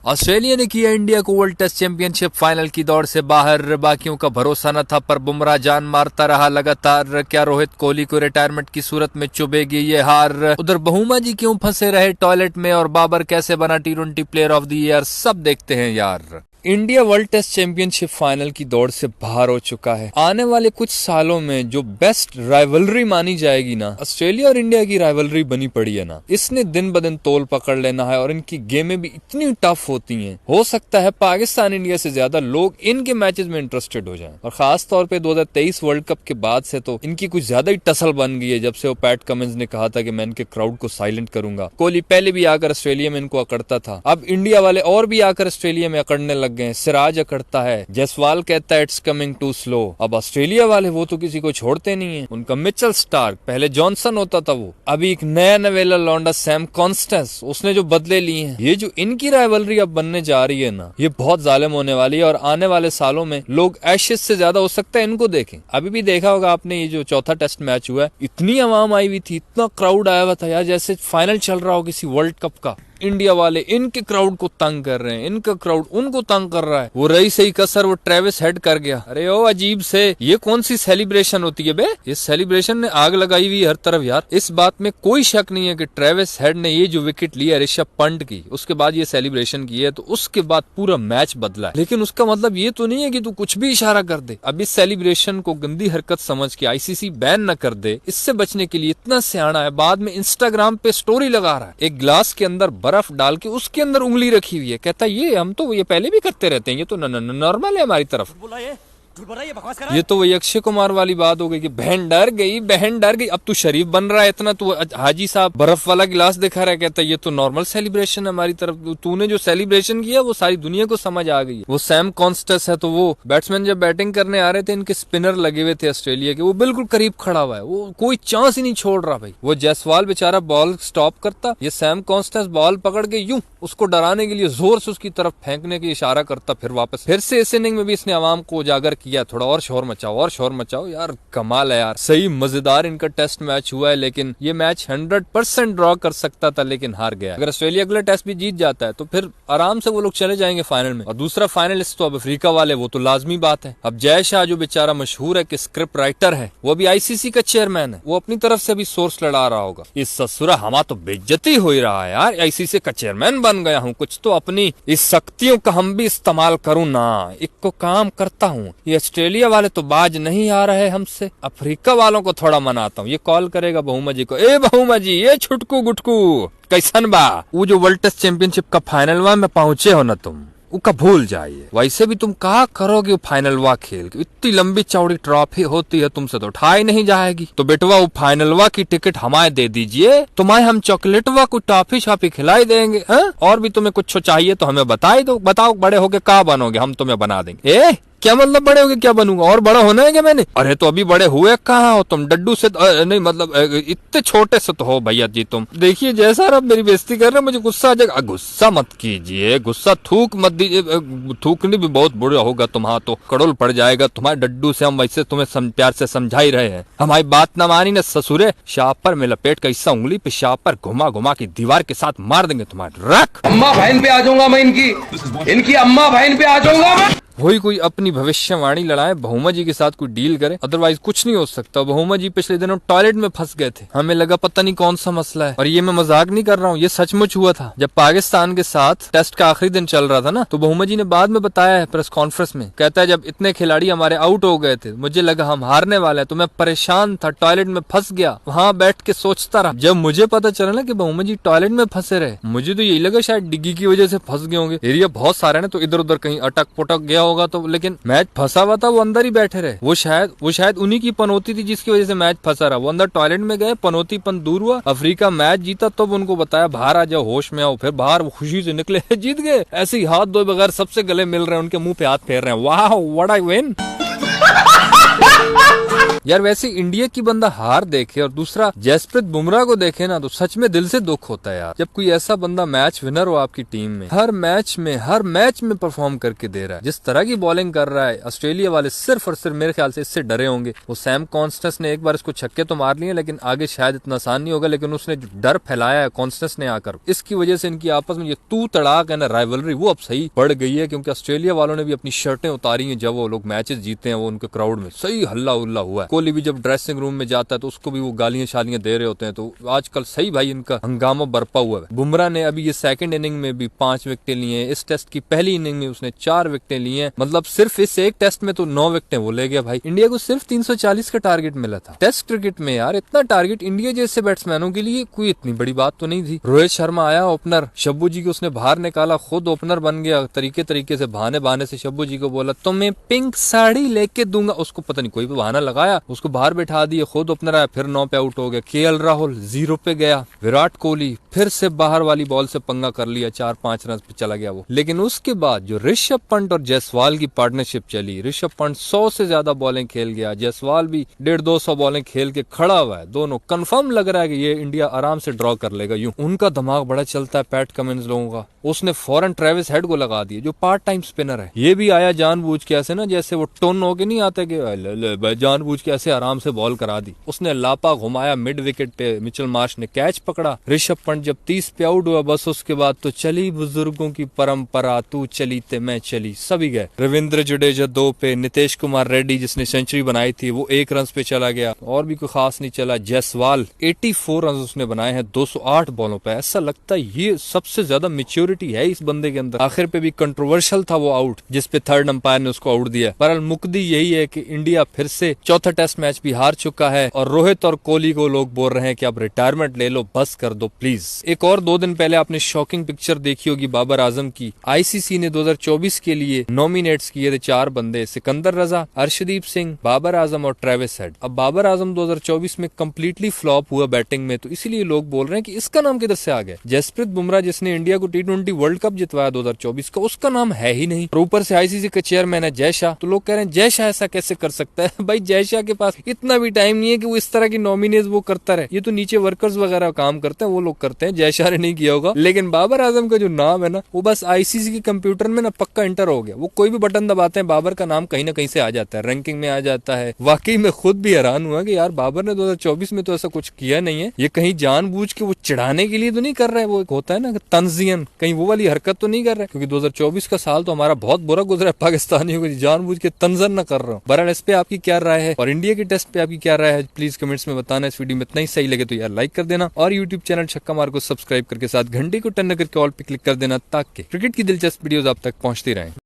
Australia ने किया India को वर्ल्ड टेस्ट चैंपियनशिप फाइनल की दौड़ से बाहर। बाकियों का भरोसा न था पर बुमराह जान मारता रहा लगातार। क्या रोहित कोहली को रिटायरमेंट की सूरत में चुभेगी ये हार? उधर बहुमा जी क्यों फंसे रहे टॉयलेट में और बाबर कैसे बना T20 player of the year, सब देखते हैं यार। India world test championship final की दौड़ से बाहर हो चुका है। आने वाले कुछ सालों में जो बेस्ट राइवलरी मानी जाएगी ना, ऑस्ट्रेलिया और इंडिया की राइवलरी बनी पड़ी है ना, इसने दिन ब दिन तोल पकड़ लेना है और इनकी गेमें भी इतनी टफ होती हैं। हो सकता है पाकिस्तान इंडिया से ज्यादा लोग इनके मैचेस में इंटरेस्टेड हो जाएं। और खास तौर पे 2023 वर्ल्ड कप के बाद से तो इनकी कुछ ज्यादा ही टसल बन गई है। जब से वो पैट कमिंस ने कहा था कि मैं इनके क्राउड को साइलेंट करूंगा। कोहली पहले भी आकर ऑस्ट्रेलिया में इनको अकड़ता था, अब इंडिया वाले और भी आकर ऑस्ट्रेलिया में अकड़ने लग गए। सिराज अकड़ता है, जयसवाल कहता है इट्स कमिंग टू स्लो। अब ऑस्ट्रेलिया वाले वो तो किसी को छोड़ते नहीं है। उनका मिचेल स्टार्क, पहले जॉनसन होता था वो, अभी एक नया नवेला लौंडा सैम कॉन्स्टेंस, उसने जो बदले लिए हैं। ये जो इनकी राइवलरी अब बनने जा रही है ना, ये बहुत जालिम होने वाली है। और आने वाले सालों में लोग एशेज से ज्यादा हो सकता है इनको देखें। अभी भी देखा होगा आपने, ये जो चौथा टेस्ट मैच हुआ है, इतनी आवाम आई हुई थी, इतना क्राउड आया हुआ था यार, जैसे फाइनल चल रहा हो किसी वर्ल्ड कप का। इंडिया वाले इनके क्राउड को तंग कर रहे हैं, इनका क्राउड उनको तंग कर रहा है। वो रही सही कसर वो ट्रेविस हेड कर गया। अरे ओ अजीब से, ये कौन सी सेलिब्रेशन होती है बे? इस सेलिब्रेशन ने आग लगाई हुई हर तरफ यार। इस बात में कोई शक नहीं है कि ट्रेविस हेड ने ये जो विकेट लिया ऋषभ पंत की, उसके बाद ये सेलिब्रेशन की है, तो उसके बाद पूरा मैच बदला है। लेकिन उसका मतलब ये तो नहीं है कि तू कुछ भी इशारा कर दे। अब इस सेलिब्रेशन को गंदी हरकत समझ के ICC बैन न कर दे, इससे बचने के लिए इतना सियाना है, बाद में इंस्टाग्राम पे स्टोरी लगा रहा है, एक ग्लास के अंदर बर्फ डाल के उसके अंदर उंगली रखी हुई है, कहता है ये हम तो ये पहले भी करते रहते हैं, ये तो नॉर्मल है हमारी तरफ। ये तो वही अक्षय कुमार वाली बात हो गई कि बहन डर गई, बहन डर गई। अब तू शरीफ बन रहा है इतना, तू हाजी साहब बर्फ वाला गिलास दिखा रहा है, कहता है ये तो नॉर्मल सेलिब्रेशन है हमारी तरफ। तूने जो सेलिब्रेशन किया वो सारी दुनिया को समझ आ गई है। वो सैम कॉन्स्टेंस है, तो वो बैट्समैन जब बैटिंग करने आ रहे थे, इनके स्पिनर लगे हुए थे ऑस्ट्रेलिया के, वो बिल्कुल करीब खड़ा हुआ है, वो कोई चांस ही नहीं छोड़ रहा भाई। वो जयसवाल बेचारा बॉल स्टॉप करता, ये सैम कॉन्स्टेंस बॉल पकड़ के यूं उसको डराने के लिए जोर से उसकी तरफ फेंकने की इशारा करता, फिर वापस फिर से इस इनिंग में भी इसने आवाम को उजागर किया, थोड़ा और शोर मचाओ और शोर मचाओ यार। कमाल है यार, सही मजेदार इनका टेस्ट मैच हुआ है। लेकिन ये मैच 100% ड्रॉ कर सकता था, लेकिन हार गया। अगर ऑस्ट्रेलिया अगला टेस्ट भी जीत जाता है तो फिर आराम से वो लोग चले जाएंगे फाइनल में। और दूसरा फाइनलिस्ट तो अब अफ्रीका वाले, वो तो लाजमी बात है। अब जय शाह जो बेचारा मशहूर है कि स्क्रिप्ट राइटर है, वो भी ICC का चेयरमैन है, वो अपनी तरफ से भी सोर्स लड़ा रहा होगा। इस ससुरा हमा तो बेइज्जती हो ही रहा है यार, ICC का चेयरमैन बन गया हूँ, कुछ तो अपनी इस शक्तियों का हम भी इस्तेमाल करूँ ना। एक को काम करता हूँ, ये ऑस्ट्रेलिया वाले तो बाज नहीं आ रहे हमसे, अफ्रीका वालों को थोड़ा मनाता हूँ। ये कॉल करेगा बहुमा जी को, ए बहुमा जी, ये छुटकू गुटकू कैसन बा? वो जो वर्ल्ड टेस्ट चैंपियनशिप का फाइनल वा में पहुंचे हो ना तुम, उसका भूल जाइए। वैसे भी तुम कहा करोगे फाइनल वा खेल के, इतनी लंबी चौड़ी ट्रॉफी होती है, तुमसे तो उठाई नहीं जाएगी। तो बेटवा वो फाइनल वा की टिकट हमारे दे दीजिए, तुम्हारे हम चॉकलेट वा को टॉफी शॉफी खिलाई देंगे। और भी तुम्हें कुछ चाहिए तो हमें बताई दो, बताओ बड़े होके क्या बनोगे, हम तुम्हें बना देंगे। ए क्या मतलब बड़े होगे क्या बनूंगा, और बड़ा होना है क्या मैंने? अरे तो अभी बड़े हुए कहाँ हो तुम, डड्डू से नहीं मतलब इतने छोटे से तो हो भैया जी तुम। देखिए जैसा आप मेरी बेइज्जती कर रहे हैं, मुझे गुस्सा आ जाएगा। गुस्सा मत कीजिए, गुस्सा थूक मत दीजिए, थूकनी भी बहुत बुरा होगा, तुम्हारा तो कड़ोल पड़ जाएगा। तुम्हारे डड्डू से हम वैसे तुम्हें प्यार से समझा ही रहे हैं, हमारी बात न मानी न ससुरे, शापर में लपेट का हिस्सा उंगली पे शापर घुमा घुमा की दीवार के साथ मार देंगे तुम्हारे। रख अम्मा बहन पे आ जाऊंगा मैं, इनकी अम्मा बहन पे आ जाऊंगा मैं। वही कोई अपनी भविष्यवाणी लड़ाए, बहुमा जी के साथ कोई डील करे, अदरवाइज कुछ नहीं हो सकता। बहुमा जी पिछले दिनों टॉयलेट में फंस गए थे, हमें लगा पता नहीं कौन सा मसला है। और ये मैं मजाक नहीं कर रहा हूँ, ये सचमुच हुआ था। जब पाकिस्तान के साथ टेस्ट का आखिरी दिन चल रहा था ना, तो बहुमा जी ने बाद में बताया है प्रेस कॉन्फ्रेंस में, कहता है जब इतने खिलाड़ी हमारे आउट हो गए थे, मुझे लगा हम हारने वाले हैं, तो मैं परेशान था, टॉयलेट में फंस गया, वहाँ बैठ के सोचता रहा। जब मुझे पता चला ना कि बहुमा जी टॉयलेट में फंसे रहे, मुझे तो यही लगा शायद डिग्गी की वजह से फंस गए होंगे। एरिया बहुत सारे ना, तो इधर उधर कहीं अटक पुटक गया होगा, तो लेकिन मैच फंसा हुआ था, वो अंदर ही बैठे रहे। वो शायद उन्हीं की पनौती थी जिसकी वजह से मैच फंसा रहा। वो अंदर टॉयलेट में गए, पनौतीपन दूर हुआ, अफ्रीका मैच जीता, तब उनको बताया बाहर आ जाओ, होश में आओ। फिर बाहर वो खुशी से निकले, जीत गए। ऐसे ही हाथ धोए बगैर सबसे गले मिल रहे हैं, उनके मुंह पे हाथ फेर रहे हैं। वाह व्हाट आई विन। यार वैसे इंडिया की बंदा हार देखे और दूसरा जसप्रीत बुमराह को देखे ना तो सच में दिल से दुख होता है यार। जब कोई ऐसा बंदा मैच विनर हो आपकी टीम में, हर मैच में परफॉर्म करके दे रहा है, जिस तरह की बॉलिंग कर रहा है, ऑस्ट्रेलिया वाले सिर्फ और सिर्फ मेरे ख्याल से इससे डरे होंगे। वो सैम कॉन्स्टेंस ने एक बार इसको छक्के तो मार लिए, लेकिन आगे शायद इतना आसान नहीं होगा। लेकिन उसने जो डर फैलाया है कॉन्स्टेंस ने आकर, इसकी वजह से इनकी आपस में ये तू तड़ाक है ना राइवलरी, वो अब सही बढ़ गई है। क्योंकि ऑस्ट्रेलिया वालों ने भी अपनी शर्टें उतारी हैं जब वो लोग मैचेस जीते हैं, वो उनके क्राउड में सही हल्ला उल्ला हुआ है। कोहली भी जब ड्रेसिंग रूम में जाता है तो उसको भी वो गालियां शालियां दे रहे होते हैं। तो आजकल सही भाई इनका हंगामा बरपा हुआ है। बुमराह ने अभी ये सेकंड इनिंग में भी 5 विकेटें ली हैं। इस टेस्ट की पहली इनिंग में उसने 4 विकेटें ली हैं। मतलब सिर्फ इस एक टेस्ट में तो 9 विकेटें वो ले गया भाई। इंडिया को सिर्फ 340 का टारगेट मिला था। टेस्ट क्रिकेट में यार इतना टारगेट इंडिया जैसे बैट्समैनों के लिए कोई इतनी बड़ी बात तो नहीं थी। रोहित शर्मा आया ओपनर, शब्बू जी को उसने बाहर निकाला, खुद ओपनर बन गया। तरीके से बहाने से शब्बू जी को बोला तो मैं पिंक साड़ी लेके दूंगा, उसको पता नहीं कोई बहाना लगाया, उसको बाहर बैठा दिया, खुद ओपनर आया, फिर 9 पे आउट हो गया। केएल राहुल 0 पे गया। विराट कोहली फिर से बाहर वाली बॉल से पंगा कर लिया, 4-5 रन पे चला गया वो। लेकिन उसके बाद जो ऋषभ पंत और जायसवाल की पार्टनरशिप चली, ऋषभ पंत 100 से ज्यादा बॉलें खेल गया, जायसवाल भी 150-200 बॉलें खेल के खड़ा हुआ है। दोनों कंफर्म लग रहा है कि ये इंडिया आराम से ड्रॉ कर लेगा। यूं उनका दिमाग बड़ा चलता है पैट कमिंस लोगों का। उसने फौरन ट्रेविस हेड को लगा दिया जो पार्ट टाइम स्पिनर है। ये भी आया जानबूझ के ऐसे ना, जैसे वो टोन होके नहीं आता कि जानबूझ के ऐसे आराम से बॉल करा दी। उसने लापा घुमाया, मिड विकेट पे मिचेल मार्श ने कैच पकड़ा। ऋषभ पंत जब 30 पे आउट हुआ, बस उसके बाद तो चली बुजुर्गों की परंपरा, तू चली ते मैं चली, सभी गए। रविंद्र जडेजा 2 पे, नितेश कुमार रेड्डी जिसने सेंचुरी बनाई थी वो 1 रन पे चला गया, और भी कोई खास नहीं चला। जायसवाल 84 रन उसने बनाए हैं 208 बॉलों पे। ऐसा लगता है ये सबसे ज्यादा मेच्योरिटी है इस बंदे के अंदर। आखिर पे भी कंट्रोवर्शियल था वो आउट, जिसपे थर्ड अंपायर ने उसको आउट दिया। पर मुकदी यही है कि इंडिया फिर से चौथा टेस्ट मैच भी हार चुका है, और रोहित और कोहली को लोग बोल रहे हैं कि अब रिटायरमेंट ले लो, बस कर दो प्लीज। एक और 2 दिन पहले आपने शॉकिंग पिक्चर देखी होगी बाबर आजम की। आईसीसी ने 2024 के लिए नॉमिनेट्स किए थे 4 बंदे, सिकंदर रजा, अर्शदीप सिंह, बाबर आजम और ट्रेविस हेड। अब बाबर आजम 2024 में कंप्लीटली फ्लॉप हुआ बैटिंग में, तो इसीलिए लोग बोल रहे हैं कि इसका नाम किधर से आ गया। जसप्रीत बुमराह जिसने इंडिया को T20 वर्ल्ड कप जितवाया 2024 का, उसका नाम है ही नहीं। और ऊपर से आईसीसी का चेयरमैन है जय शाह। तो लोग कह रहे हैं जय शाह ऐसा कैसे कर सकता है। भाई जय शाह के पास इतना भी टाइम नहीं है कि वो इस तरह की नॉमिनेज वो करता रहे। ये तो नीचे वर्कर्स वगैरह काम करते हैं, वो लोग करते हैं, जय शाह ने नहीं किया होगा। लेकिन बाबर आजम का जो नाम है ना, वो बस आईसीसी के कंप्यूटर में ना पक्का एंटर हो गया। वो कोई भी बटन दबाते हैं, बाबर का नाम कहीं ना कहीं से आ जाता है, रैंकिंग में आ जाता है। वाकई में खुद भी हैरान हुआ कि यार बाबर ने 2024 में तो ऐसा कुछ किया नहीं है। ये कहीं जानबूझ के वो चिढ़ाने के लिए तो नहीं कर रहा है, वो एक होता है ना तंजियन, कहीं वो वाली हरकत तो नहीं कर रहा है। क्योंकि 2024 का साल तो हमारा बहुत बुरा गुजरा है पाकिस्तानियों को, जानबूझ के तंजन न कर रहा हूँ। बहरहाल इस पे आपकी क्या राय है, और इंडिया की टेस्ट पे आपकी क्या राय है, प्लीज कमेंट्स में बताना। इस वीडियो में इतना ही सही लगे तो यार लाइक कर देना, और यूट्यूब चैनल छक्का मार को सब्सक्राइब करके साथ घंटे को टन करके ऑल पे क्लिक कर देना, ताकि क्रिकेट की दिलचस्प वीडियोस आप तक पहुंचती रहें।